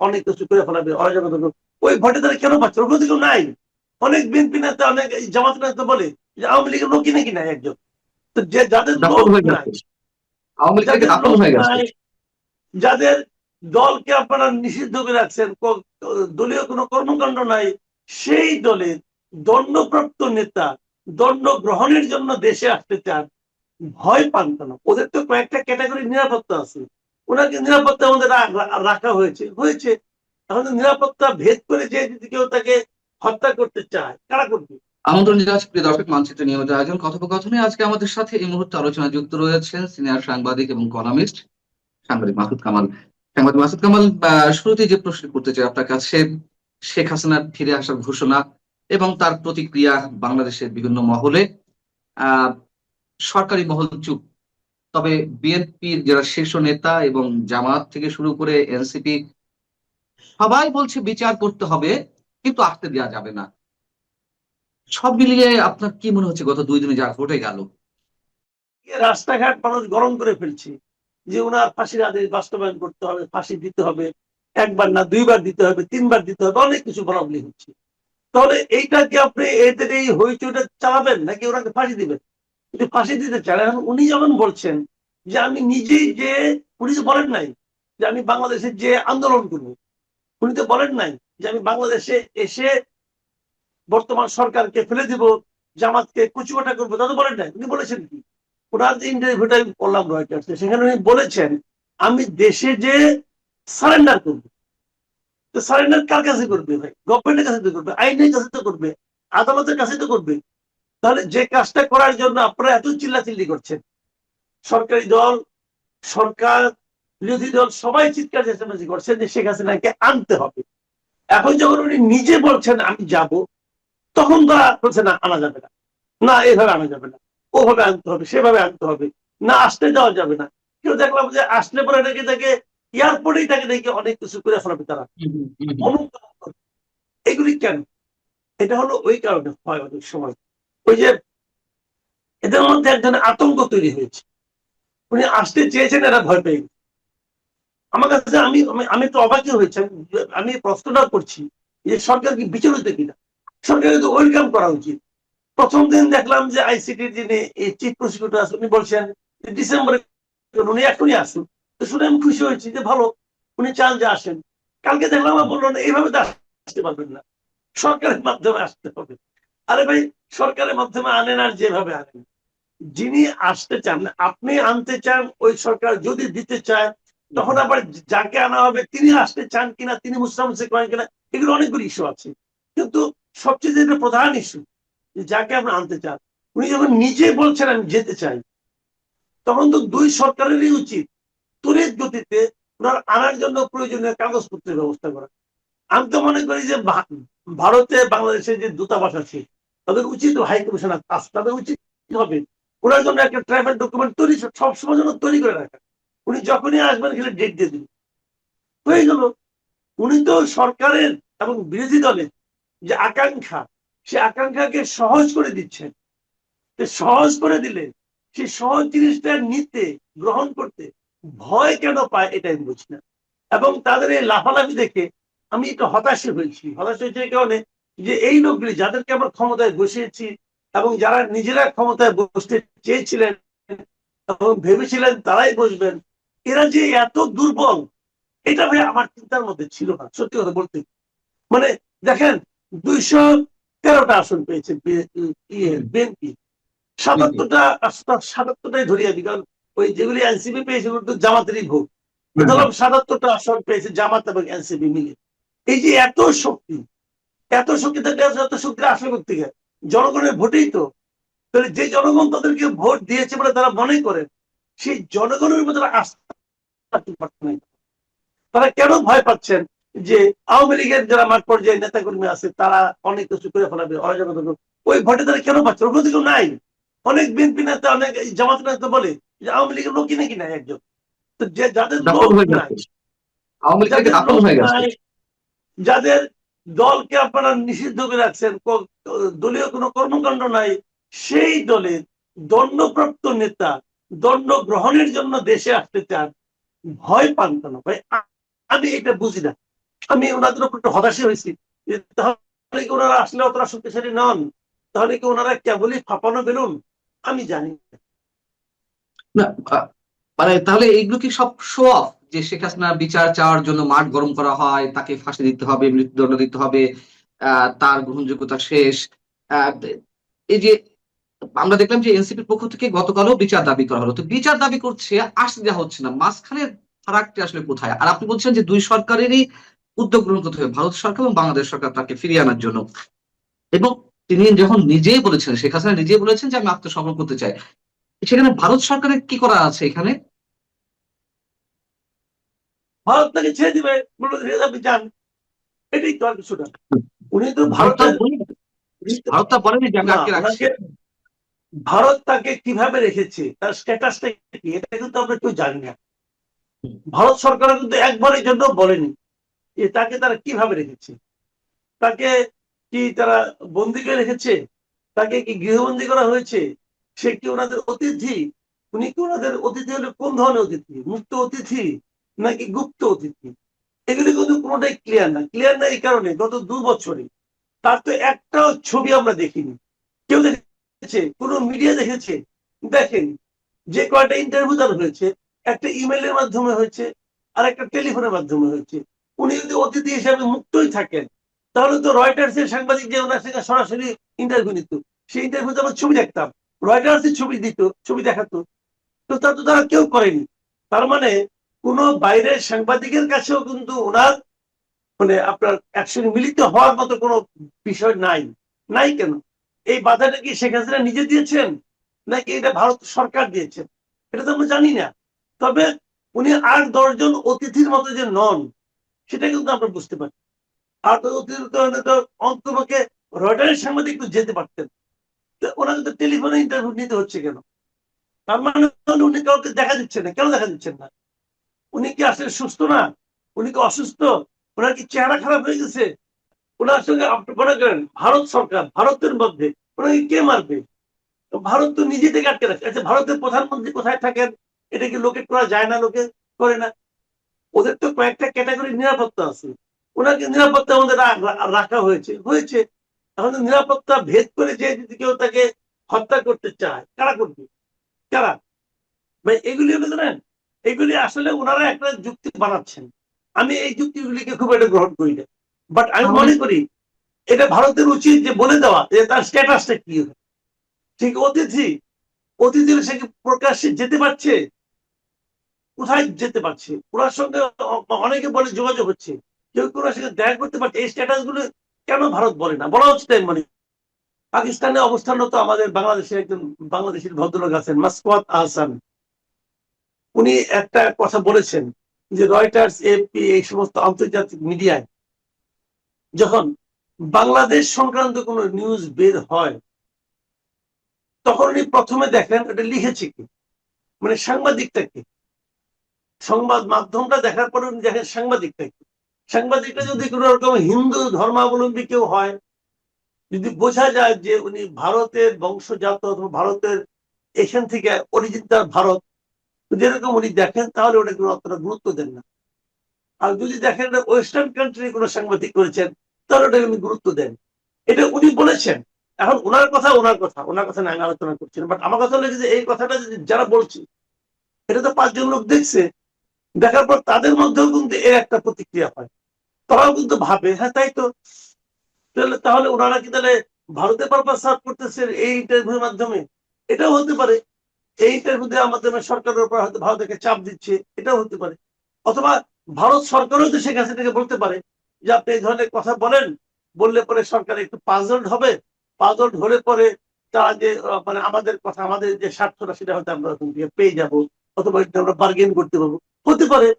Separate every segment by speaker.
Speaker 1: অনেক কিছু করে ফেলাবে, অরাজকতা করবে। ওই ভোটে তারা কেন পাচ্ছে? ওর মধ্যে কেউ নাই। অনেক বিএনপি নেতা, অনেক জামাত নেতা বলে যে আওয়ামী লীগের লোকই নাকি নাই একজন। তো যে যাদের
Speaker 2: দাপট
Speaker 1: লোক
Speaker 2: হয়ে
Speaker 1: নাই,
Speaker 2: গেছে, আওয়ামী লীগ থেকে
Speaker 1: যাদের
Speaker 2: দাপট
Speaker 1: লোক
Speaker 2: হয়ে গেছে।
Speaker 1: নাই, যাদের দলকে আপনারা নিষিদ্ধ করে রাখছেন, দলীয় কোনো কর্মকাণ্ড নাই, সেই দলের দণ্ডপ্রাপ্ত নেতা দণ্ড গ্রহণের জন্য দেশে আসতে চান, ভয় পান কেন? ওদের তো কয়েকটা ক্যাটাগরি নিরাপত্তা আছে, ওনাকে নিরাপত্তার মধ্যে রাখা হয়েছে হয়েছে এখন নিরাপত্তা ভেদ করে যে যদি কেউ তাকে হত্যা করতে চায়, কারা করবে?
Speaker 2: আমন্ত্রণ জানাচ্ছি প্রিয় দর্শক, মানচিত্র নিয়মিত আয়োজন কথোপকথনে আজকে আমাদের সাথে এই মুহূর্তে আলোচনা যুক্ত রয়েছেন সিনিয়র সাংবাদিক এবং কলামিস্ট সাংবাদিক মাসুদ কামাল। সাংবাদিক মাসুদ কামাল, শুরুতেই যে প্রশ্ন করতে চাই আপনার কাছে, শেখ হাসিনার ফিরে আসার ঘোষণা এবং তার প্রতিক্রিয়া বাংলাদেশের বিভিন্ন মহলে। আহ সরকারি মহল চুপ, তবে বিএনপির যারা শীর্ষ নেতা এবং জামাত থেকে শুরু করে এনসিপি সবাই বলছে বিচার করতে হবে, কিন্তু আসতে দেওয়া যাবে না। সব মিলিয়ে আপনার কি মনে হচ্ছে গত 2 দিনে যা ঘটে গেল?
Speaker 1: রাস্তাঘাট মানুষ গরম করে ফেলছে যে ওনার ফাঁসির আদেশ বাস্তবায়ন করতে হবে, ফাঁসি দিতে হবে, একবার না দুইবার দিতে হবে, তিনবার দিতে হবে, অনেক কিছু বলা বলি হচ্ছে। তাহলে এইটা কি আপনি এদের এই হইচইটা চালাবেন নাকি ওনাকে ফাঁসি দিবেন? যদি ফাঁসি দিতে চান, এখন উনি যখন বলছেন যে আমি নিজেই যে, উনি তো বলেন নাই যে আমি বাংলাদেশে যে আন্দোলন করবো, উনি তো বলেন নাই যে আমি বাংলাদেশে এসে বর্তমান সরকারকে ফেলে দিব, জামাতকে কুচুকাটা করবো, তা তো বলেন নাই। উনি বলেছেন কি, ওনার যে ইন্টারভিউটা আমি পড়লাম রয়টার্সে, সেখানে উনি বলেছেন আমি দেশে যে সারেন্ডার করবো। তো সারেন্ডার কার কাছে করবে ভাই? গভর্নমেন্টের কাছে তো করবে, আইনের কাছে তো করবে, আদালতের কাছে তো করবে। তাহলে যে কাজটা করার জন্য আপনারা এত চিল্লাচিল্লি করছেন, সরকারি দল, সরকার, বিরোধী দল সবাই চিৎকার চেঁচামেচি করছেন যে শেখ হাসিনাকে আনতে হবে, এখন যখন উনি নিজে বলছেন আমি যাব, তখন তারা বলছে না আনা যাবে না, না এভাবে আনা যাবে না, ওভাবে আনতে হবে, সেভাবে আনতে হবে, না আসতে দেওয়া যাবে না। কেউ দেখলাম যে আসলে পরে নাকি তাকে এয়ারপোর্টেই তাকে দেখে অনেক কিছু করে ফেলাবে তারা, অনুকরণ করবে। এগুলি কেন? এটা হলো ওই কারণে হয় অনেক সময়, ওই যে এদের মধ্যে এক ধরনের আতঙ্ক তৈরি হয়েছে। উনি আসতে চেয়েছেন, এরা ভয় পেয়ে গেছে। আমার কাছে আমি আমি তো অবাকই হয়েছে। আমি প্রশ্নটা করছি যে সরকার কি বিচলিত কিনা? সরকারের তো ওয়েলকাম করা উচিত। প্রথম দিন দেখলাম যে আইসিটির যিনি চিফ প্রসিকিউটর আছেন, উনি বলছেন ডিসেম্বরে উনি এখনই আসুন। তো শুনে আমি খুশি হয়েছি যে ভালো, উনি চান যে আসেন। কালকে দেখলাম বললো না এইভাবে তো আসতে পারবেন না, সরকারের মাধ্যমে আসতে হবে। আরে ভাই, সরকারের মাধ্যমে আনেন আর যেভাবে আনেন, যিনি আসতে চান, আপনি আনতে চান, ওই সরকার যদি দিতে চায়, তখন আবার যাকে আনা হবে তিনি আসতে চান কিনা, তিনি মুসলামসে করেন কিনা, এগুলো অনেকগুলো ইস্যু আছে। কিন্তু সবচেয়ে যেটা প্রধান ইস্যু, যাকে আমরা আনতে চান, উনি যখন নিজে বলছেন আমি যেতে চাই, তখন তো দুই সরকারেরই উচিত তড়িৎ গতিতে ওনার আনার জন্য প্রয়োজনীয় কাগজপত্রের ব্যবস্থা করা। আমি তো মনে করি যে ভারতে বাংলাদেশের যে দূতাবাস আছে, তাদের উচিত হাই কমিশন আছে, তাদের উচিত হবে ওনার জন্য একটা ট্রাভেল ডকুমেন্ট তৈরি, সবসময় জন্য তৈরি করে রাখা। উনি যখনই আসবেন সেটা ডেট দিয়ে দিন, হয়ে গেল। উনি তো সরকারের এবং বিরোধী দলের যে আকাঙ্ক্ষা, সে আকাঙ্ক্ষাকে সহজ করে দিচ্ছেন। সহজ করে দিলে সেই সহজ জিনিসটা নিতে, গ্রহণ করতে ভয় কেন পায়, এটা আমি বুঝি না। এবং তাদের এই লাফালাফি দেখে আমি একটু হতাশ হয়েছি। হতাশ হয়েছে এই কারণে যে এই লোকগুলি যাদেরকে আমরা ক্ষমতায় বসিয়েছি এবং যারা নিজেরা ক্ষমতায় বসতে চেয়েছিলেন এবং ভেবেছিলেন তারাই বসবেন, এরা যে এত দুর্বল, এটা ভাই আমার চিন্তার মধ্যে ছিল না, সত্যি কথা বলতে। মানে দেখেন, 213টা আসন পেয়েছে বিএনপি, 77টাই ধরিয়ে দিই, কারণ ওই যেগুলি এনসিপি পেয়েছে ওগুলো তো জামাতেরই ভোট। ধরলাম 77টা আসন পেয়েছে জামাত এবং এনসিপি মিলে। এই যে এত শক্তি, এত শক্তি থাকলে এত শক্তি আসলে করতে গেলে জনগণের ভোটেই তো। তাহলে যে জনগণ তাদেরকে ভোট দিয়েছে বলে তারা মনে করেন, সেই জনগণের উপর তারা আস্থা নাই। তারা কেন ভয় পাচ্ছেন যে আওয়ামী লীগের যারা মাঠ পর্যায়ে নেতাকর্মী আছে তারা অনেক কিছু করে ফেলাবে, অরাজকতা করবে? ওই ভোটে তারা কেন পাচ্ছে? ওর মধ্যে কেউ নাই। অনেক বিএনপি নেতা, অনেক জামাত নেতা বলে যে আওয়ামী লীগের লোকই নাকি নাই একজন। তো যে যাদের
Speaker 2: দাপট
Speaker 1: লোক
Speaker 2: হয়ে
Speaker 1: নাই,
Speaker 2: গেছে, আওয়ামী লীগ থেকে
Speaker 1: যাদের
Speaker 2: দাপট
Speaker 1: লোক
Speaker 2: হয়ে গেছে।
Speaker 1: নাই, যাদের দলকে আপনারা নিষিদ্ধ করে রাখছেন, দলীয় কোনো কর্মকাণ্ড নাই, সেই দলের দণ্ডপ্রাপ্ত নেতা দণ্ড গ্রহণের জন্য দেশে আসতে চান, ভয় পান কেন ভাই? আমি এটা বুঝি না। আমি ওনাদের উপর একটু হতাশই হয়েছি যে তাহলে কি ওনারা আসলে অতটা শক্তিশালী নন, তাহলে কি ওনারা কেবলই ফাঁপানো বেলুন, আমি জানি না।
Speaker 2: না মানে তাহলে এইগুলো কি সব শো অফ, যে শেখ হাসিনার বিচার চাওয়ার জন্য মাঠ গরম করা হয়, তাকে ফাঁসি দিতে হবে, মৃত্যুদণ্ড দিতে হবে, তার গ্রহণযোগ্যতা শেষ। আহ, এই যে আমরা দেখলাম যে এনসিপির পক্ষ থেকে গতকালও বিচার দাবি করা হলো, তো বিচার দাবি করছে, আসতে দেওয়া হচ্ছে না, মাঝখানের ফারাকটি আসলে কোথায়? আর আপনি বলছেন যে দুই সরকারেরই উদ্যোগ গ্রহণ করতে হবে, ভারত সরকার এবং বাংলাদেশ সরকার, তাকে ফিরিয়ে আনার জন্য। এবং তিনি যখন নিজেই বলেছেন, শেখ হাসিনা নিজেই বলেছেন যে আমি আত্মসমর্পণ করতে চাই, সেখানে ভারত সরকারের কি করা আছে এখানে?
Speaker 1: ভারত তাকে ছেড়ে দিবে, বলে আপনি যান, এটাই তো আর কিছুটা। উনি তো
Speaker 2: ভারত তো
Speaker 1: ভারতের,
Speaker 2: ভারত তো বলেনি যে আমি
Speaker 1: না
Speaker 2: আটকে রাখছি।
Speaker 1: ওনাকে ভারত তাকে কিভাবে রেখেছে, তার স্ট্যাটাসটা কি, এটা কিন্তু আমরা কেউ জানি না। ভারত সরকার কিন্তু একবারের জন্য বলেনি যে তাকে তারা কিভাবে রেখেছে। তাকে কি তারা বন্দি করে রেখেছে, তাকে কি গৃহবন্দী করা হয়েছে, সে কি ওনাদের অতিথি, উনি কি ওনাদের অতিথি হলে কোন ধরনের অতিথি, মুক্ত অতিথি নাকি গুপ্ত অতিথি, এগুলি কিন্তু কোনোটাই ক্লিয়ার না। ক্লিয়ার না এই কারণে গত 2 বছরে তার তো একটাও ছবি আমরা দেখিনি। কেউ দেখেছে? কোনো মিডিয়া দেখেছে? দেখেন, যে কয়টা ইন্টারভিউ তার হয়েছে, একটা ইমেলের মাধ্যমে হয়েছে, আর একটা টেলিফোনের মাধ্যমে হয়েছে। উনি যদি অতিথি হিসাবে মুক্তই থাকেন, তাহলে তো রয়টার্স এর সাংবাদিক যে ওনার সঙ্গে সরাসরি ইন্টারভিউ নিত, সেই ইন্টারভিউতে আমরা ছবি দেখতাম, রয়টার্স এর ছবি দিত, ছবি দেখাতো। তো তা তো তারা কেউ করেনি। তার মানে কোন বাইরের সাংবাদিকের কাছেও কিন্তু ওনার মানে আপনার একসঙ্গে মিলিত হওয়ার মতো কোনো বিষয় নাই। নাই কেন? এই বাধাটা কি শেখ হাসিনা নিজে দিয়েছেন, নাকি এটা ভারত সরকার দিয়েছেন, এটা তো আমরা জানি না। তবে উনি 8-10 জন অতিথির মতো যে নন, সেটা কিন্তু আমরা বুঝতে পারি। আর তো অতিরিক্ত হলে তো অন্তপক্ষে রয়টারের সাংবাদিক তো যেতে পারতেন, তো ওনাকে তো টেলিফোনে ইন্টারভিউ নিতে হচ্ছে কেন? তার মানে উনি কাউকে দেখা দিচ্ছেন না, কেন দেখা দিচ্ছেন না? উনি কি আসলে সুস্থ না? উনি কি অসুস্থ? ওনার কি চেহারা খারাপ হয়ে গেছে? ওনার সঙ্গে আপনি মনে করেন ভারত সরকার, ভারতের মধ্যে ওনাকে কে মারবে? ভারত তো নিজে থেকে আটকে রাখছে। আচ্ছা, ভারতের প্রধানমন্ত্রী কোথায় থাকেন, এটা কি লোকে করা যায় না? লোকে করে না। ওদের তো কয়েকটা ক্যাটাগরি নিরাপত্তা আছে, ওনাকে নিরাপত্তার মধ্যে রাখা হয়েছে হয়েছে। এখন নিরাপত্তা ভেদ করে যে যদি কেউ তাকে হত্যা করতে চায়, কারা করবে? কারা? ভাই এগুলি হলো জানেন, এগুলি আসলে ওনারা একটা যুক্তি বানাচ্ছেন। আমি এই যুক্তিগুলিকে খুব একটা গ্রহণ করি না। বাট আমি
Speaker 2: তাহলে
Speaker 1: মনে করি এটা ভারতের উচিত যে বলে দেওয়া যে তার স্ট্যাটাসটা কি হবে। ঠিক অতিথি, অতিথি সে কি প্রকাশ্যে যেতে পারছে? কোথায় যেতে পারছে? ওনার সঙ্গে অনেকে বলে যোগাযোগ হচ্ছে, কেউ কেউ ওনার সঙ্গে দেখা করতে পারছে। এই স্ট্যাটাস গুলো কেন ভারত বলে না? বলা উচিত আমি মনে করি। পাকিস্তানে অবস্থানরত আমাদের বাংলাদেশের একজন বাংলাদেশের ভদ্রলোক আছেন, মাসওয়াত আহসান। উনি একটা কথা বলেছেন যে রয়টার্স, এপি, এই সমস্ত আন্তর্জাতিক মিডিয়ায় যখন বাংলাদেশ সংক্রান্ত কোনো নিউজ বের হয়, তখন উনি প্রথমে দেখেন এটা লিখেছে কি, মানে সাংবাদিকটা কি। সংবাদ মাধ্যমটা দেখার পরে উনি দেখেন সাংবাদিকটা কি। সাংবাদিকটা যদি কোন রকম হিন্দু ধর্মাবলম্বী কেউ হয়, যদি বোঝা যায় যে উনি ভারতের বংশজাত অথবা ভারতের এখান থেকে অরিজিন তার ভারত, যেরকম উনি দেখেন, তাহলে ওটা কোনো অতটা গুরুত্ব দেন না। আর যদি দেখেন ওয়েস্টার্ন কান্ট্রি কোনো সাংবাদিক করেছেন, তাহলে ওটাকে উনি গুরুত্ব দেন। এটা উনি বলেছেন। এখন ওনার কথা, ওনার কথা নিয়ে আমি আলোচনা করছি না। বাট আমার কথা হলো যে এই কথাটা যদি যারা বলছে, এটা তো 5 জন লোক দেখছে, দেখার পর তাদের মধ্যেও কিন্তু এর একটা প্রতিক্রিয়া হয়। তারাও কিন্তু ভাবে হ্যাঁ তাই তো। তাহলে ওনারা কি তাহলে ভারতের পারপাস সার্ভ করতেছেন এই ইন্টারভিউর মাধ্যমে? এটাও হতে পারে। এই ইন্টারভিউ দেওয়ার মাধ্যমে সরকারের উপর হয়তো ভারতকে চাপ দিচ্ছে, এটাও হতে পারে। অথবা ভারত সরকারও তো শেখ হাসিনাকে বলতে পারে যে আপনি এই ধরনের কথা বলেন, বললে পরে সরকার একটু পাজলড হবে, পাজলড হলে পরে তারা যে মানে আমাদের কথা, আমাদের যে স্বার্থটা, সেটা হয়তো আমরা ওখান থেকে পেয়ে যাবো, অথবা আমরা বার্গেন করতে পারবো। হতে পারে।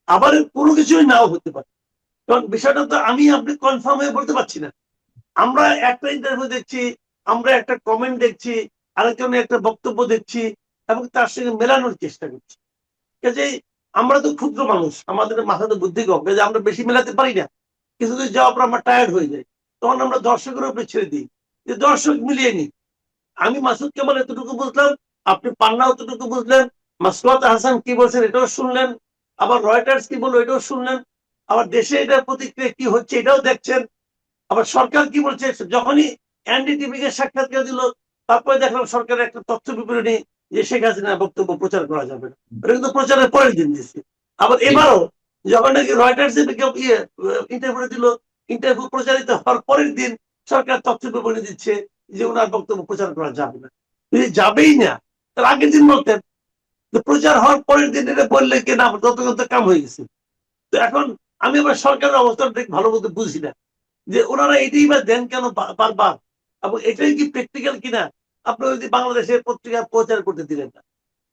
Speaker 1: আবার কোনো কিছুই নাও হতে পারে। কারণ বিষয়টা তো আমি আপনি কনফার্ম হয়ে বলতে পারছি না। আমরা একটা ইন্টারভিউ দেখছি, আমরা একটা কমেন্ট দেখছি, আরেকজনের একটা বক্তব্য দেখছি, এবং তার সঙ্গে মেলানোর চেষ্টা করছি। কাজেই আমরা তো ক্ষুদ্র মানুষ, আমাদের মাথাতে বুদ্ধি কম, কাজে আমরা বেশি মেলাতে পারি না। কিছু কিছু যাওয়ার পর আমরা টায়ার্ড হয়ে যাই, তখন আমরা দর্শকের উপরে ছেড়ে দিই যে দর্শক মিলিয়ে নি। আমি মাসুদ কামাল এতটুকু বুঝলাম, আপনি পান্না এতটুকু বুঝলেন, মাসওয়াত হাসান কি বলছেন এটাও শুনলেন, আবার রয়টার্স কি বললো এটাও শুনলেন। আবার দেশে এটার প্রতিক্রিয়া কি হচ্ছে এটাও দেখছেন। আবার সরকার কি বলছে, যখনই এনডিটিভি কে সাক্ষাৎকার দিল, তারপরে দেখলাম সরকারের একটা তথ্য বিবরণী যে শেখ হাসিনার বক্তব্য প্রচার করা যাবে না, এটা কিন্তু প্রচারের পরের দিন দিচ্ছে। আবার এবারও যখন নাকি রয়টার্স ইন্টারভিউ দিল, ইন্টারভিউ প্রচারিত হওয়ার পরের দিন সরকার তথ্য বিবরণী দিচ্ছে যে ওনার বক্তব্য প্রচার করা যাবে না। যদি যাবেই না, তার আগের দিন বলতেন। প্রচার হওয়ার পরের দিন এটা বললে কি না, তত কাম হয়ে গেছে। তো এখন আমি আবার সরকারের অবস্থাটা ঠিক ভালো মতো বুঝি না, যে ওনারা এটাই বা দেন কেন বারবার, এবং এটাই কি প্র্যাকটিক্যাল কিনা। আপনি যদি বাংলাদেশের পত্রিকা প্রচার করতে দিলেন না,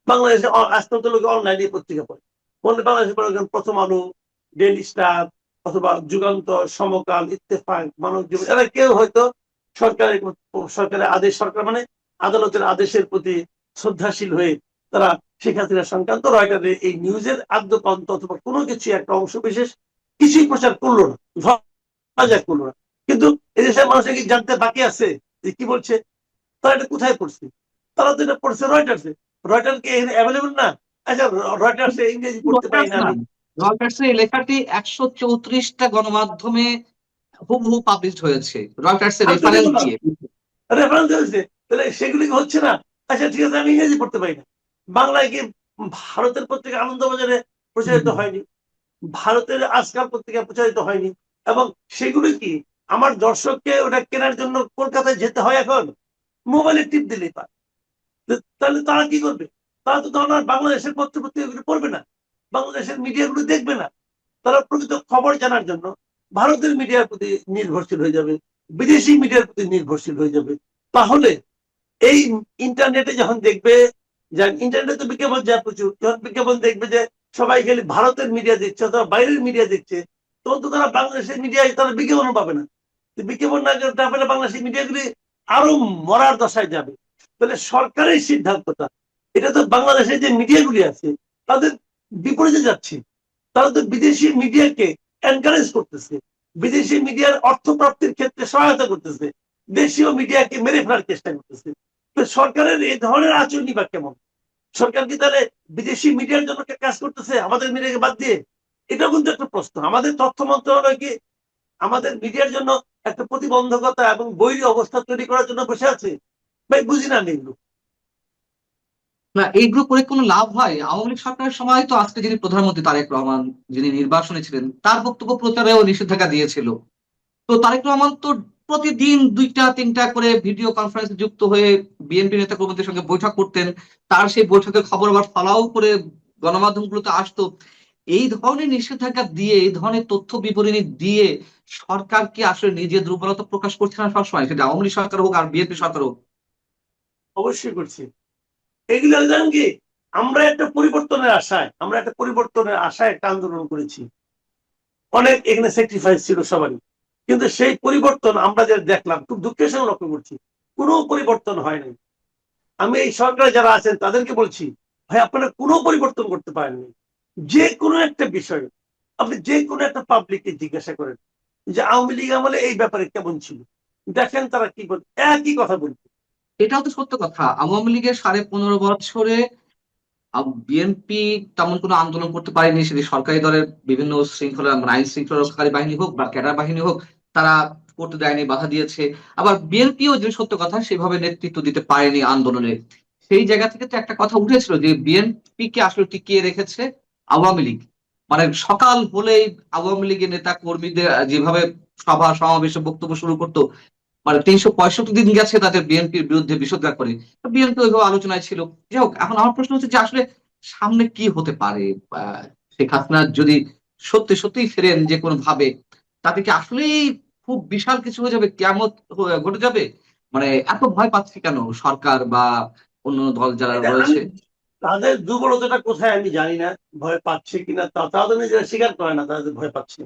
Speaker 1: বাংলাদেশে আজকাল তো লোকে অনলাইনে পত্রিকা পড়ে, বললে বাংলাদেশের প্রথম আলো, ডেইলি স্টার অথবা যুগান্তর, সমকাল, ইত্তেফাক, মানব জীবন, এরা কেউ হয়তো সরকারের আদেশ, সরকার মানে আদালতের আদেশের প্রতি শ্রদ্ধাশীল হয়ে তারা শেখ হাসিনা সংক্রান্ত রয়টারের এই নিউজের আদ্যপান্ত অথবা কোনো কিছু একটা অংশ বিশেষ কিছুই প্রচার করলো না, করলো না। কিন্তু এদেশের মানুষ কি জানতে বাকি আছে যে কি বলছে, তারা এটা কোথায় পড়ছে? তারা তো এটা পড়ছে রয়টার্সে। রয়টার কি এখানে অ্যাভেলেবল না? আচ্ছা, রয়টার্সে ইংরেজি পড়তে পারি না আমি।
Speaker 2: রয়টার্সের এই লেখাটি 134টা গণমাধ্যমে হুবহু পাবলিশ হয়েছে, রয়টার্সের রেফারেন্স দিয়ে।
Speaker 1: রেফারেন্স হয়েছে, তাহলে সেগুলি কি হচ্ছে না? আচ্ছা ঠিক আছে, আমি ইংরেজি পড়তে পারি না। বাংলায় কি ভারতের পত্রিকা আনন্দবাজারে প্রচারিত হয়নি? ভারতের আজকাল পত্রিকা প্রচারিত হয়নি? এবং সেগুলি কি আমার দর্শককে ওটা কেনার জন্য কলকাতায় যেতে হয়? এখন মোবাইলে টিপ দিলেই পায়। তাহলে তারা কি করবে? তারা তো তখন আর বাংলাদেশের পত্রিকাগুলো পড়বে না, বাংলাদেশের মিডিয়াগুলো দেখবে না। তারা প্রকৃত খবর জানার জন্য ভারতের মিডিয়ার প্রতি নির্ভরশীল হয়ে যাবে, বিদেশি মিডিয়ার প্রতি নির্ভরশীল হয়ে যাবে। তাহলে এই ইন্টারনেটে যখন দেখবে, ইন্টারনেটে তো বিজ্ঞাপন যায় প্রচুর, যখন বিজ্ঞাপন দেখবে যে সবাই খালি ভারতের মিডিয়া দেখছে অথবা বাইরের মিডিয়া দেখছে, তখন তো তারা বাংলাদেশের মিডিয়ায় তারা বিজ্ঞাপনও পাবে না। বিজ্ঞাপন না পেলে বাংলাদেশের মিডিয়াগুলি আরো মরার দশায় যাবে। তাহলে সরকারের সিদ্ধান্তটা, এটা তো বাংলাদেশের যে মিডিয়াগুলি আছে তাদের বিপরীতে যাচ্ছে। তারা তো বিদেশি মিডিয়াকে এনকারেজ করতেছে, বিদেশি মিডিয়ার অর্থ প্রাপ্তির ক্ষেত্রে সহায়তা করতেছে, দেশীয় মিডিয়াকে মেরে ফেলার চেষ্টা করতেছে। তো সরকারের এই ধরনের আচরণই বা কেমন? সরকার কি তাহলে বিদেশি মিডিয়ার জন্য কাজ করতেছে আমাদের মিডিয়াকে বাদ দিয়ে? এটাও কিন্তু একটা প্রশ্ন। আমাদের তথ্য মন্ত্রণালয় কি আমাদের মিডিয়ার জন্য একটা প্রতিবন্ধকতা এবং বৈরী অবস্থা তৈরি করার জন্য বসে আছে? ভাই বুঝি না আমি এগুলো।
Speaker 2: না, এইগুলো করে কোনো লাভ হয়? আওয়ামী লীগ সরকারের সময় তো আজকে যিনি প্রধানমন্ত্রী তারেক রহমান, যিনি নির্বাসনে ছিলেন, তার বক্তব্য প্রচারেও নিষেধাজ্ঞা দিয়েছিল। তো তারেক রহমান তো প্রতিদিন 2টা 3টা করে ভিডিও কনফারেন্সে যুক্ত হয়ে বিএনপি নেতা কর্মীদের সঙ্গে বৈঠক করতেন। তার সেই বৈঠকের খবর আবার ফলাও করে গণমাধ্যমগুলোতে আসতো। এই ধরনের নিষেধাজ্ঞা দিয়ে, এই ধরনের তথ্য বিবরণী দিয়ে সরকার কি আসলে নিজের দুর্বলতা প্রকাশ করছে না সবসময়, সেটা আওয়ামী লীগ সরকার হোক আর বিএনপি সরকার হোক?
Speaker 1: অবশ্যই করছি। এগুলো জানেন কি, আমরা একটা পরিবর্তনের আশায় একটা আন্দোলন করেছি। অনেক এখানে স্যাক্রিফাইস ছিল সবারই, কিন্তু সেই পরিবর্তন আমরা যে দেখলাম, খুব দুঃখের সঙ্গে লক্ষ্য করছি, কোনো পরিবর্তন হয় নাই। আমি এই সরকারে যারা আছেন তাদেরকে বলছি, ভাই আপনারা কোনো পরিবর্তন করতে পারেননি। যে কোনো একটা বিষয় আপনি যে কোনো একটা পাবলিককে জিজ্ঞাসা করেন যে আওয়ামী লীগ আমলে এই ব্যাপারে কেমন ছিল, দেখেন তারা কি বলে, একই কথা বলবে।
Speaker 2: এটাও তো সত্য কথা। আওয়ামী লীগের 15.5 বছরে বিএনপি তেমন কোনো আন্দোলন করতে পারেনি। সেটি সরকারি দলের বিভিন্ন শৃঙ্খলা, মানে আইন শৃঙ্খলা রক্ষাকারী বাহিনী হোক বা ক্যাডার বাহিনী হোক, তারা করতে দেয়নি, বাধা দিয়েছে। আবার বিএনপিও, যে সত্য কথা, সেভাবে নেতৃত্ব দিতে পারেনি আন্দোলনে। সেই জায়গা থেকে তো একটা কথা উঠেছিল যে বিএনপি কে আসলে টিকিয়ে রেখেছে আওয়ামী লীগ। মানে সকাল হলেই আওয়ামী লীগের নেতা কর্মীদের যেভাবে সভা সমাবেশে বক্তব্য শুরু করতো, মানে 365 দিন গেছে তাদের বিএনপির বিরুদ্ধে বিষোদ্গার করে, বিএনপি ওইভাবে আলোচনায় ছিল। যাই হোক, এখন আমার প্রশ্ন হচ্ছে যে আসলে সামনে কি হতে পারে? শেখ হাসিনা যদি সত্যি সত্যি ফেরেন যে কোনো ভাবে, তাতে কি আসলেই খুব বিশাল কিছু হয়ে যাবে, কিয়ামত ঘটে যাবে? মানে এত ভয় পাচ্ছে কেন সরকার বা অন্য দল যারা
Speaker 1: এটা আমি,
Speaker 2: রয়েছে?
Speaker 1: তাদের দুর্বলতাটা কোথায় আমি জানি না, ভয় পাচ্ছে কিনা তারা তো নিজেরা স্বীকার করে না তাদের ভয় পাচ্ছে।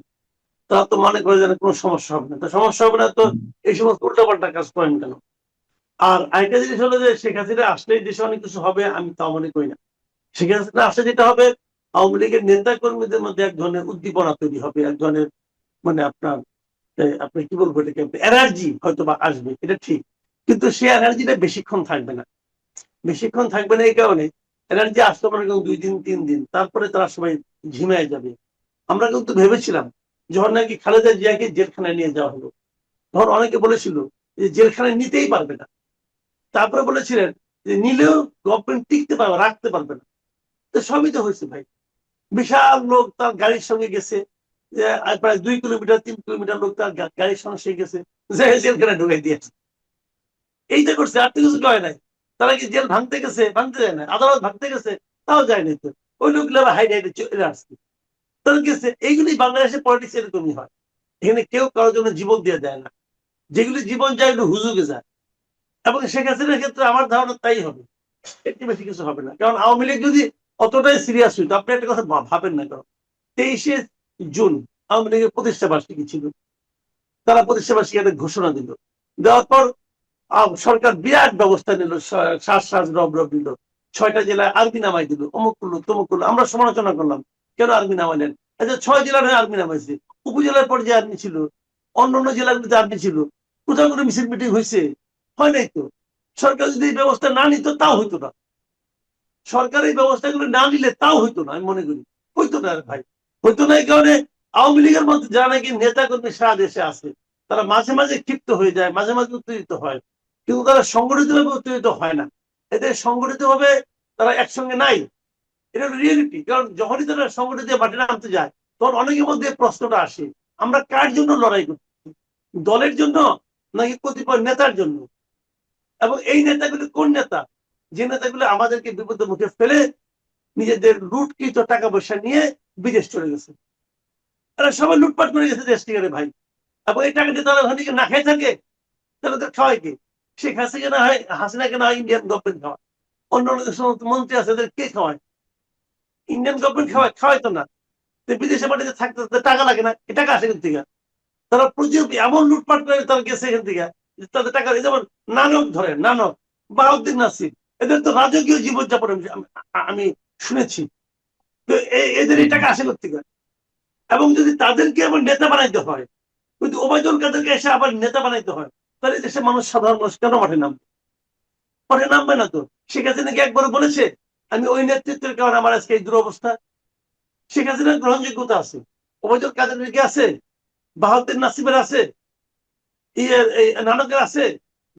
Speaker 1: তারা তো মনে করে যেন কোনো সমস্যা হবে না, তো সমস্যা হবে না তো এই সমস্ত উল্টাপাল্টা কাজ করেন কেন? আর আরেকটা জিনিস হলো যে শেখ হাসিনা আসলেই দেশে অনেক কিছু হবে, আমি তাও মনে করি না। শেখ হাসিনা আসলে যেটা হবে, আওয়ামী লীগের নেতা কর্মীদের মধ্যে এক ধরনের উদ্দীপনা তৈরি হবে, এক ধরনের মানে আপনার আপনি কি বলবো এটাকে, এনার্জি হয়তো বা আসবে, এটা ঠিক। কিন্তু সে এনার্জিটা বেশিক্ষণ থাকবে না। বেশিক্ষণ থাকবে না এই কারণে, এনার্জি আসতে পারে 2 দিন 3 দিন, তারপরে তারা সবাই ঝিমায় যাবে। আমরা কিন্তু ভেবেছিলাম যখন নাকি খালেদা জিয়াকে জেলখানায় নিয়ে যাওয়া হলো, তখন অনেকে বলেছিল যে জেলখানায় নিতেই পারবে না। তারপরে বলেছিলেন যে নিলেও গভর্নমেন্ট টিকতে পারবে, রাখতে পারবে না। তো সবই তো হয়েছে ভাই। বিশাল লোক তার গাড়ির সঙ্গে গেছে, যে প্রায় 2 কিলোমিটার 3 কিলোমিটার লোক তার গাড়ির সঙ্গে সে গেছে, যে জেলখানায় ঢুকাই দিয়েছে। এইটা করছে, আর তো কিছু করে নাই। তারা কি জেল ভাঙতে গেছে? ভাঙতে যায় না। আদালত ভাঙতে গেছে? তাও যায় নাই। তো ওই লোকগুলো আবার হাইডে হাইডে চলে আসছে। তারা গেছে। এইগুলি বাংলাদেশের পলিটিক্স এরকমই হয়। এখানে কেউ কারোর জন্য জীবন দিয়ে যায় না। যেগুলি জীবন যায় এগুলো হুজুগে যায়। এবং শেখ হাসিনার ক্ষেত্রে আমার ধারণা তাই হবে, একটু বেশি কিছু হবে না। কারণ আওয়ামী লীগ যদি অতটাই সিরিয়াস হইতো, আপনি একটা কথা ভাবেন না, কারণ 23শে জুন আওয়ামী লীগের প্রতিষ্ঠা বার্ষিকী ছিল। তারা প্রতিষ্ঠা বার্ষিকী একটা ঘোষণা দিল, দেওয়ার পর সরকার বিরাট ব্যবস্থা নিল, শ্বাস রব রব দিল, 6টা জেলায় আর্মি নামাই দিল, অমুক করলো তমুক করলো। আমরা সমালোচনা করলাম, কেন আর্মি নামাইলেন? আচ্ছা, 6 জেলার হয়ে আর্মি নামাইছে, উপজেলার পর্যায়ে আর্মি ছিল, অন্যান্য জেলাগুলিতে আর্মি ছিল, কোথাও কোনো মিছিল মিটিং হয়েছে? হয় নাই তো। সরকার যদি এই ব্যবস্থা না নিত তাও হইতো না। সরকার এই ব্যবস্থাগুলো না নিলে তাও হইতো না, আমি মনে করি হইতো না ভাই। হইতো না এই কারণে আওয়ামী লীগের মধ্যে যারা নাকি নেতা কর্মী সারা দেশে আছে, তারা মাঝে মাঝে ক্ষিপ্ত হয়ে যায়, মাঝে মাঝে উত্তেজিত হয়, কিন্তু তারা সংগঠিত ভাবে উত্তেজিত হয় না। এদের সংগঠিত ভাবে তারা একসঙ্গে নাই, এটা রিয়েলিটি। কারণ যখনই তারা সংগঠিত মাঠে নামতে যায়, তখন অনেকের মধ্যে প্রশ্নটা আসে, আমরা কার জন্য লড়াই করছি? দলের জন্য নাকি কতিপয় নেতার জন্য? এবং এই নেতাগুলি কোন নেতা? যে নেতাগুলো আমাদেরকে বিপদের মুখে ফেলে নিজেদের লুটকৃত টাকা পয়সা নিয়ে বিদেশ চলে গেছে। তারা সবাই লুটপাট করে গেছে দেশ থেকে ভাই। এবং এই টাকা দিয়ে তারা ওখানে না খাই থাকে, তাহলে তো খাওয়ায় কে? শেখ হাসিনাকে না হয় ইন্ডিয়ান গভর্নমেন্ট খাওয়ায়, অন্য যে সমস্ত মন্ত্রী আছে তাদের কে খাওয়ায়? ইন্ডিয়ান গভর্নমেন্ট খাওয়ায় তো না। বিদেশে পাঠিয়ে থাকতে টাকা লাগে না, এ টাকা আসে এখান থেকে। তারা প্রচুর এমন লুটপাট করে তারা গেছে এখান থেকে, তাদের টাকা। যেমন নানক ধরেন, নানক, বাহাউদ্দিন নাসির, এদের তো রাজকীয় জীবনযাপন আমি শুনেছি। তো এদের এই টাকা আসে থেকে। এবং যদি তাদেরকে আবার নেতা বানাইতে হয়, কিন্তু ওবায়দুল কাদেরকে এসে আবার নেতা বানাইতে হয়, তাহলে দেশের মানুষ, সাধারণ মানুষ কেন মাঠে নামবে? মাঠে নামবে না তো। শেখ হাসিনা কি একবার বলেছে আমি ওই নেতৃত্বের কারণে আমার আজকে এই দুরবস্থা? শেখ হাসিনার গ্রহণযোগ্যতা আছে, ওবায়দুল কাদের কি আছে, বাহাউদ্দিন নাসিমের আছে, নানকের আছে,